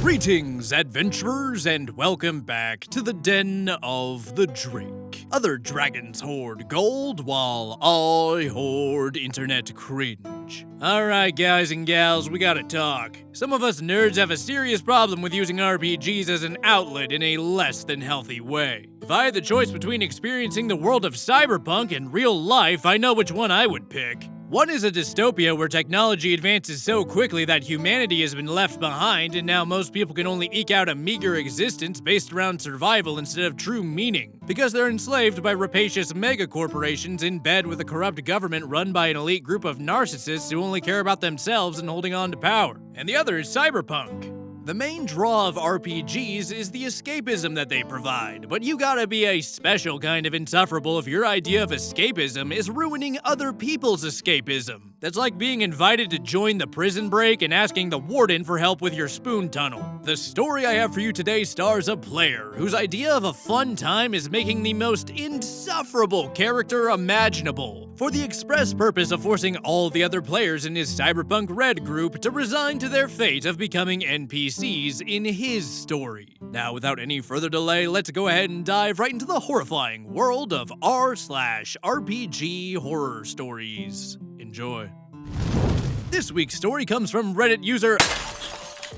Greetings, adventurers, and welcome back to the Den of the Drake. Other dragons hoard gold, while I hoard internet cringe. Alright, guys and gals, we gotta talk. Some of us nerds have a serious problem with using RPGs as an outlet in a less than healthy way. If I had the choice between experiencing the world of Cyberpunk and real life, I know which one I would pick. One is a dystopia where technology advances so quickly that humanity has been left behind, and now most people can only eke out a meager existence based around survival instead of true meaning, because they're enslaved by rapacious megacorporations in bed with a corrupt government run by an elite group of narcissists who only care about themselves and holding on to power. And the other is Cyberpunk. The main draw of RPGs is the escapism that they provide, but you gotta be a special kind of insufferable if your idea of escapism is ruining other people's escapism. That's like being invited to join the prison break and asking the warden for help with your spoon tunnel. The story I have for you today stars a player whose idea of a fun time is making the most insufferable character imaginable, for the express purpose of forcing all the other players in his Cyberpunk Red group to resign to their fate of becoming NPCs in his story. Now, without any further delay, let's go ahead and dive right into the horrifying world of r/RPG Horror Stories. Enjoy. This week's story comes from Reddit user...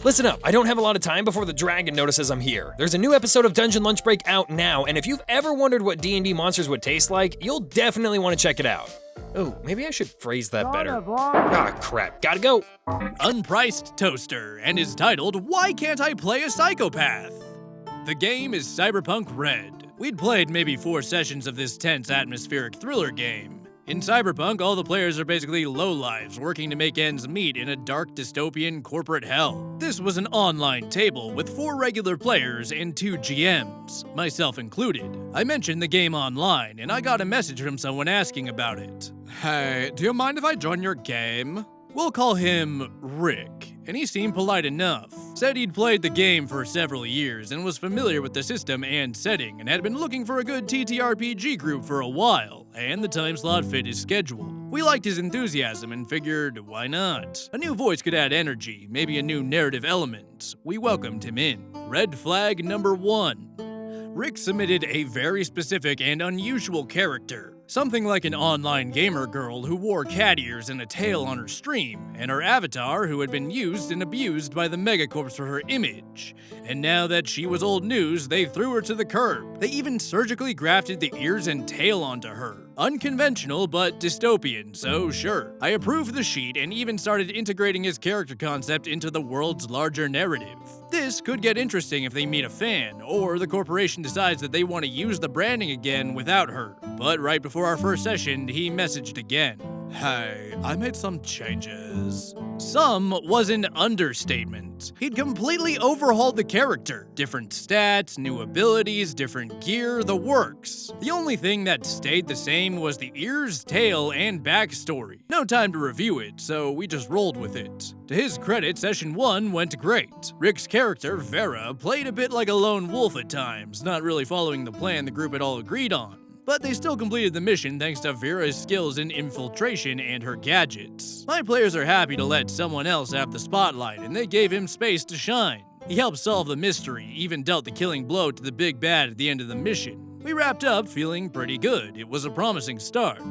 Listen up, I don't have a lot of time before the dragon notices I'm here. There's a new episode of Dungeon Lunch Break out now, and if you've ever wondered what D&D monsters would taste like, you'll definitely want to check it out. Oh, maybe I should phrase that better. Ah, crap, gotta go. Unpriced Toaster, and is titled, Why Can't I Play a Psychopath? The game is Cyberpunk Red. We'd played maybe 4 sessions of this tense atmospheric thriller game. In Cyberpunk, all the players are basically lowlives working to make ends meet in a dark dystopian corporate hell. This was an online table with 4 regular players and 2 GMs, myself included. I mentioned the game online, and I got a message from someone asking about it. Hey, do you mind if I join your game? We'll call him Rick, and he seemed polite enough. Said he'd played the game for several years and was familiar with the system and setting, and had been looking for a good TTRPG group for a while, and the time slot fit his schedule. We liked his enthusiasm and figured, why not? A new voice could add energy, maybe a new narrative element. We welcomed him in. Red flag number 1. Rick submitted a very specific and unusual character. Something like an online gamer girl who wore cat ears and a tail on her stream, and her avatar who had been used and abused by the megacorps for her image. And now that she was old news, they threw her to the curb. They even surgically grafted the ears and tail onto her. Unconventional, but dystopian, so sure. I approved the sheet and even started integrating his character concept into the world's larger narrative. This could get interesting if they meet a fan, or the corporation decides that they want to use the branding again without her. But right before our first session, he messaged again. Hey, I made some changes. Some was an understatement. He'd completely overhauled the character. Different stats, new abilities, different gear, the works. The only thing that stayed the same was the ears, tail, and backstory. No time to review it, so we just rolled with it. To his credit, session 1 went great. Rick's character, Vera, played a bit like a lone wolf at times, not really following the plan the group had all agreed on. But they still completed the mission thanks to Vera's skills in infiltration and her gadgets. My players are happy to let someone else have the spotlight, and they gave him space to shine. He helped solve the mystery, even dealt the killing blow to the big bad at the end of the mission. We wrapped up feeling pretty good. It was a promising start.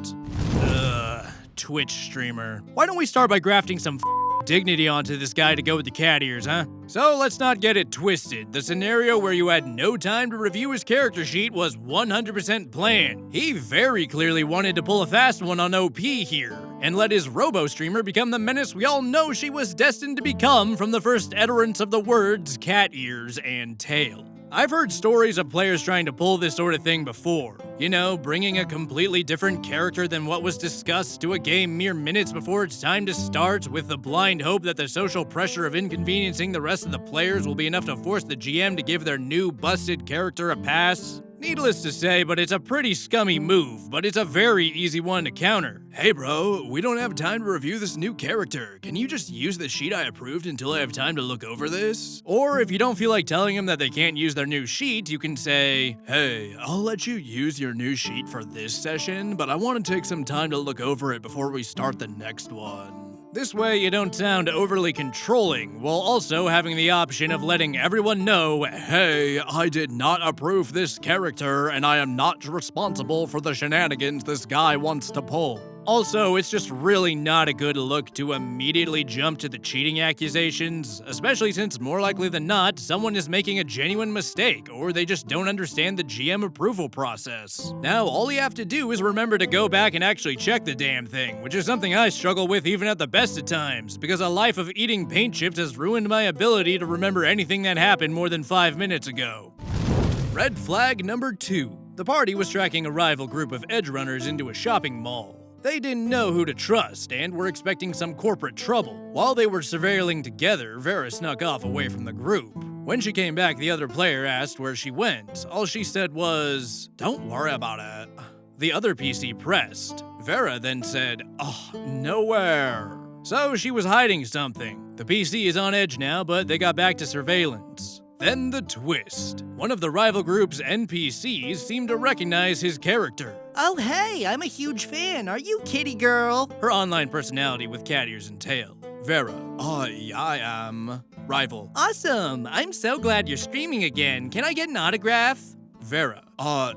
Twitch streamer. Why don't we start by grafting some dignity onto this guy to go with the cat ears, huh? So let's not get it twisted. The scenario where you had no time to review his character sheet was 100% planned. He very clearly wanted to pull a fast one on OP here, and let his robo-streamer become the menace we all know she was destined to become from the first utterance of the words cat ears and tail. I've heard stories of players trying to pull this sort of thing before. You know, bringing a completely different character than what was discussed to a game mere minutes before it's time to start, with the blind hope that the social pressure of inconveniencing the rest of the players will be enough to force the GM to give their new busted character a pass. Needless to say, but it's a pretty scummy move, but it's a very easy one to counter. Hey bro, we don't have time to review this new character. Can you just use the sheet I approved until I have time to look over this? Or if you don't feel like telling them that they can't use their new sheet, you can say, hey, I'll let you use your new sheet for this session, but I want to take some time to look over it before we start the next one. This way you don't sound overly controlling, while also having the option of letting everyone know, hey, I did not approve this character and I am not responsible for the shenanigans this guy wants to pull. Also, it's just really not a good look to immediately jump to the cheating accusations, especially since more likely than not, someone is making a genuine mistake, or they just don't understand the GM approval process. Now, all you have to do is remember to go back and actually check the damn thing, which is something I struggle with even at the best of times, because a life of eating paint chips has ruined my ability to remember anything that happened more than 5 minutes ago. Red flag number 2. The party was tracking a rival group of edge runners into a shopping mall. They didn't know who to trust and were expecting some corporate trouble. While they were surveilling together, Vera snuck off away from the group. When she came back, the other player asked where she went. All she said was, "Don't worry about it." The other PC pressed. Vera then said, "Oh, nowhere." So she was hiding something. The PC is on edge now, but they got back to surveillance. Then the twist. One of the rival group's NPCs seemed to recognize his character. Oh hey, I'm a huge fan. Are you Kitty Girl? Her online personality with cat ears and tail. Vera. Yeah, I am. Rival. Awesome. I'm so glad you're streaming again. Can I get an autograph? Vera.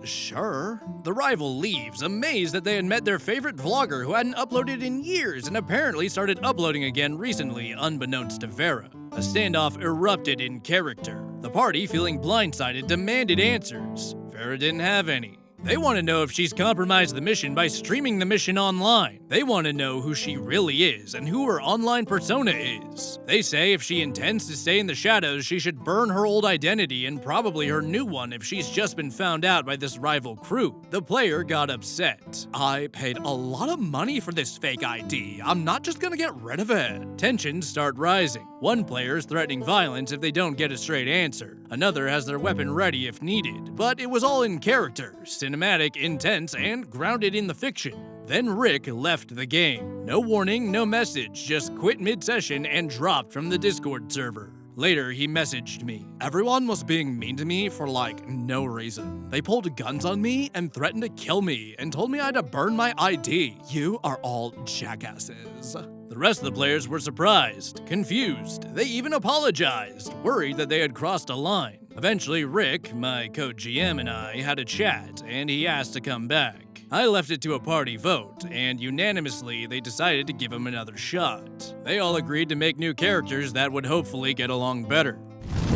Sure. The rival leaves, amazed that they had met their favorite vlogger who hadn't uploaded in years and apparently started uploading again recently, unbeknownst to Vera. A standoff erupted in character. The party, feeling blindsided, demanded answers. Vera didn't have any. They want to know if she's compromised the mission by streaming the mission online. They want to know who she really is and who her online persona is. They say if she intends to stay in the shadows, she should burn her old identity and probably her new one if she's just been found out by this rival crew. The player got upset. "I paid a lot of money for this fake ID. I'm not just gonna get rid of it." Tensions start rising. One player is threatening violence if they don't get a straight answer. Another has their weapon ready if needed, but it was all in character, cinematic, intense, and grounded in the fiction. Then Rick left the game. No warning, no message, just quit mid-session and dropped from the Discord server. Later, he messaged me. "Everyone was being mean to me for no reason. They pulled guns on me and threatened to kill me and told me I had to burn my ID. You are all jackasses." The rest of the players were surprised, confused. They even apologized, worried that they had crossed a line. Eventually, Rick, my co-GM, and I had a chat, and he asked to come back. I left it to a party vote, and unanimously they decided to give him another shot. They all agreed to make new characters that would hopefully get along better.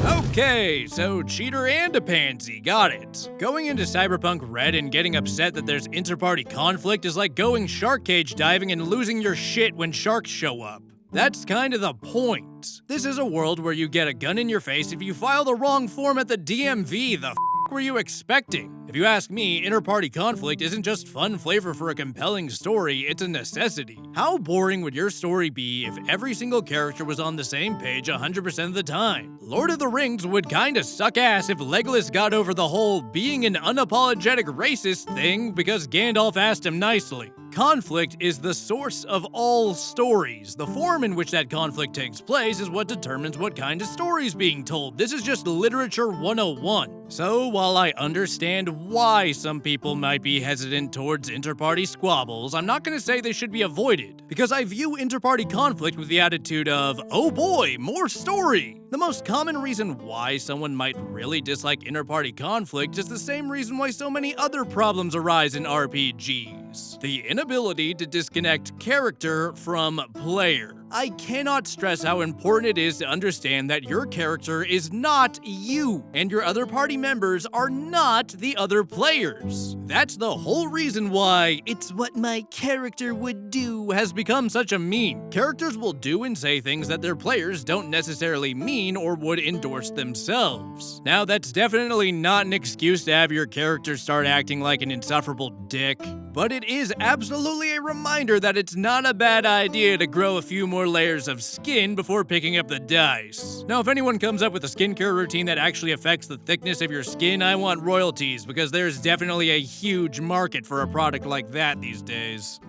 Okay, so cheater and a pansy, got it. Going into Cyberpunk Red and getting upset that there's inter-party conflict is like going shark cage diving and losing your shit when sharks show up. That's kind of the point. This is a world where you get a gun in your face if you file the wrong form at the DMV. The were you expecting? If you ask me, inter-party conflict isn't just fun flavor for a compelling story, it's a necessity. How boring would your story be if every single character was on the same page 100% of the time? Lord of the Rings would kinda suck ass if Legolas got over the whole being an unapologetic racist thing because Gandalf asked him nicely. Conflict is the source of all stories. The form in which that conflict takes place is what determines what kind of story is being told. This is just literature 101. So while I understand why some people might be hesitant towards inter-party squabbles, I'm not gonna say they should be avoided, because I view inter-party conflict with the attitude of, oh boy, more story. The most common reason why someone might really dislike inter-party conflict is the same reason why so many other problems arise in RPGs. The inability to disconnect character from player. I cannot stress how important it is to understand that your character is not you, and your other party members are not the other players. That's the whole reason why "it's what my character would do" has become such a meme. Characters will do and say things that their players don't necessarily mean or would endorse themselves. Now, that's definitely not an excuse to have your character start acting like an insufferable dick, but it is absolutely a reminder that it's not a bad idea to grow a few more layers of skin before picking up the dice. Now, if anyone comes up with a skincare routine that actually affects the thickness of your skin, I want royalties, because there's definitely a huge market for a product like that these days.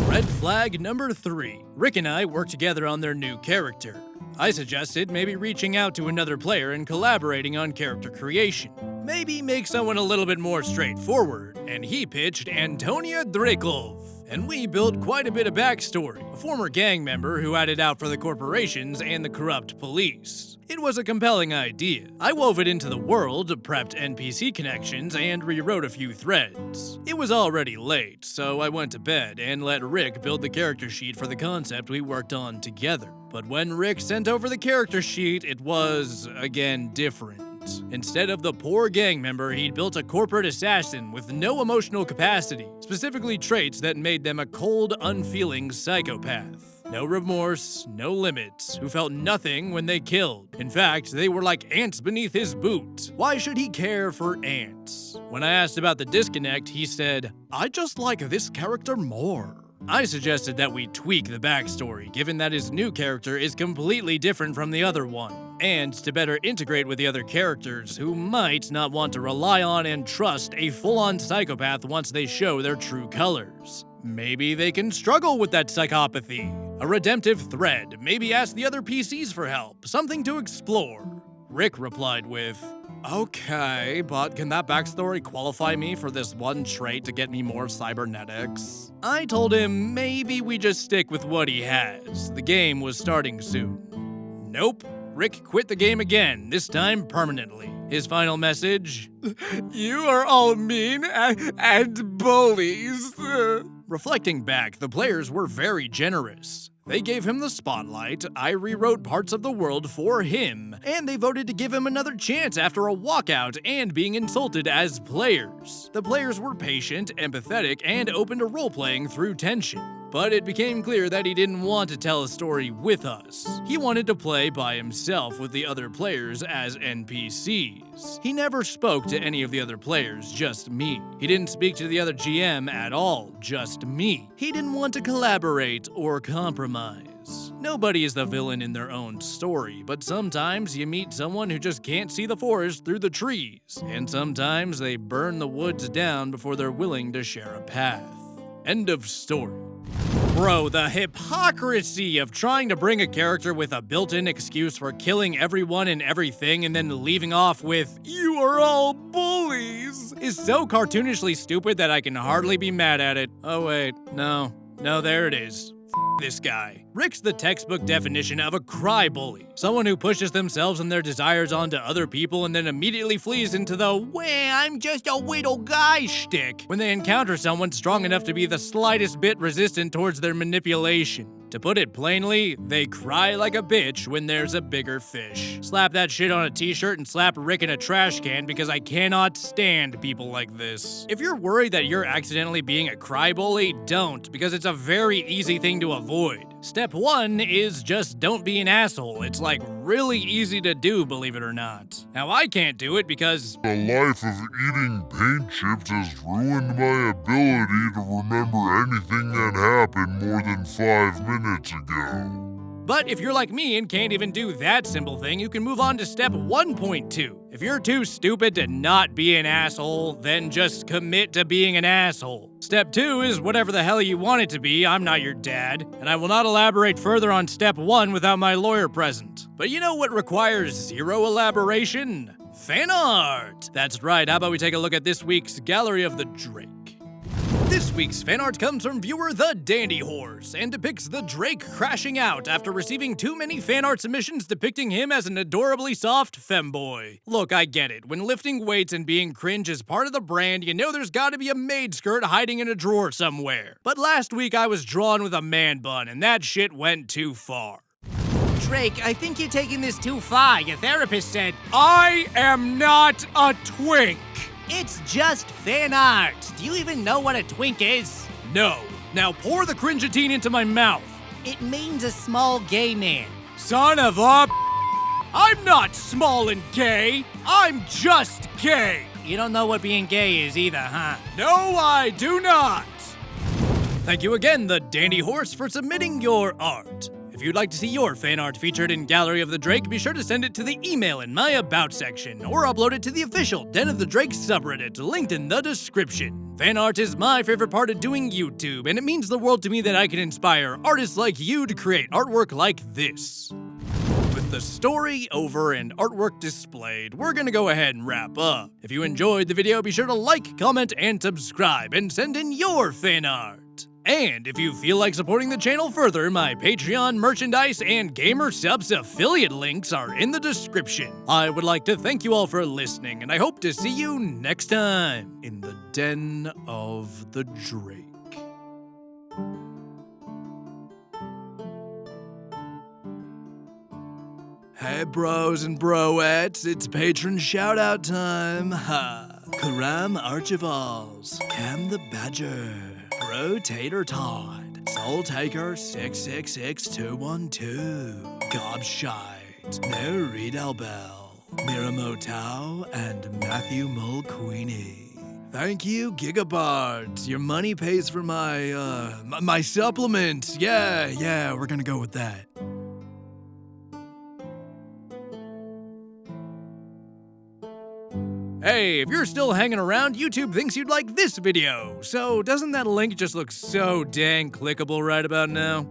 Red flag number 3. Rick and I worked together on their new character. I suggested maybe reaching out to another player and collaborating on character creation. Maybe make someone a little bit more straightforward, and he pitched Antonia Dreykov. and we built quite a bit of backstory. A former gang member who had it out for the corporations and the corrupt police. It was a compelling idea. I wove it into the world, prepped NPC connections, and rewrote a few threads. It was already late, so I went to bed and let Rick build the character sheet for the concept we worked on together. But when Rick sent over the character sheet, it was, again, different. Instead of the poor gang member, he'd built a corporate assassin with no emotional capacity, specifically traits that made them a cold, unfeeling psychopath. No remorse, no limits, who felt nothing when they killed. In fact, they were like ants beneath his boot. Why should he care for ants? When I asked about the disconnect, he said, "I just like this character more." I suggested that we tweak the backstory, given that his new character is completely different from the other one, and to better integrate with the other characters who might not want to rely on and trust a full-on psychopath once they show their true colors. Maybe they can struggle with that psychopathy. A redemptive thread, maybe ask the other PCs for help, something to explore. Rick replied with, "Okay, but can that backstory qualify me for this one trait to get me more cybernetics?" I told him maybe we just stick with what he has. The game was starting soon. Nope. Rick quit the game again, this time permanently. His final message, "You are all mean and bullies." Reflecting back, the players were very generous. They gave him the spotlight, I rewrote parts of the world for him, and they voted to give him another chance after a walkout and being insulted as players. The players were patient, empathetic, and open to role-playing through tension. But it became clear that he didn't want to tell a story with us. He wanted to play by himself with the other players as NPCs. He never spoke to any of the other players, just me. He didn't speak to the other GM at all, just me. He didn't want to collaborate or compromise. Nobody is the villain in their own story, but sometimes you meet someone who just can't see the forest through the trees, and sometimes they burn the woods down before they're willing to share a path. End of story. Bro, the hypocrisy of trying to bring a character with a built-in excuse for killing everyone and everything and then leaving off with, "You are all bullies," is so cartoonishly stupid that I can hardly be mad at it. Oh wait, no, there it is. This guy. Rick's the textbook definition of a crybully. Someone who pushes themselves and their desires onto other people and then immediately flees into the I'm just a little guy" shtick when they encounter someone strong enough to be the slightest bit resistant towards their manipulation. To put it plainly, they cry like a bitch when there's a bigger fish. Slap that shit on a t-shirt and slap Rick in a trash can because I cannot stand people like this. If you're worried that you're accidentally being a crybully, don't, because it's a very easy thing to avoid. Step 1 is just don't be an asshole. It's like really easy to do, believe it or not. Now I can't do it because the life of eating paint chips has ruined my ability to remember anything that happened more than 5 minutes ago. But if you're like me and can't even do that simple thing, you can move on to step 1.2. If you're too stupid to not be an asshole, then just commit to being an asshole. Step 2 is whatever the hell you want it to be. I'm not your dad, and I will not elaborate further on step 1 without my lawyer present. But you know what requires zero elaboration? Fan art! That's right, how about we take a look at this week's Gallery of the Drake. This week's fan art comes from viewer The Dandy Horse and depicts the Drake crashing out after receiving too many fan art submissions depicting him as an adorably soft femboy. Look, I get it. When lifting weights and being cringe is part of the brand, you know there's gotta be a maid skirt hiding in a drawer somewhere. But last week I was drawn with a man bun and that shit went too far. Drake, I think you're taking this too far. Your therapist said, I am not a twink! it's just fan art. Do you even know what a twink is? No. Now pour the cringeatine into my mouth. It means a small gay man. Son of a I'm not small and gay. I'm just gay. You don't know what being gay is either, huh? No, I do not. Thank you again, The Dandy Horse, for submitting your art. If you'd like to see your fan art featured in Gallery of the Drake, be sure to send it to the email in my About section, or upload it to the official Den of the Drake subreddit, linked in the description. Fan art is my favorite part of doing YouTube, and it means the world to me that I can inspire artists like you to create artwork like this. With the story over and artwork displayed, we're gonna go ahead and wrap up. If you enjoyed the video, be sure to like, comment, and subscribe, and send in your fan art. And if you feel like supporting the channel further, my Patreon, merchandise, and Gamer Subs affiliate links are in the description. I would like to thank you all for listening, and I hope to see you next time in the Den of the Drake. Hey bros and broettes, it's patron shoutout time. Ha! Karam Archivals, Cam the Badger, Bro Tater Todd, Soul Taker 666212, Gobshite, No Reedal Bell, Miramo Tao, and Matthew Mulqueenie. Thank you, Gigabards. Your money pays for my supplements. Yeah, we're gonna go with that. Hey, if you're still hanging around, YouTube thinks you'd like this video. So doesn't that link just look so dang clickable right about now?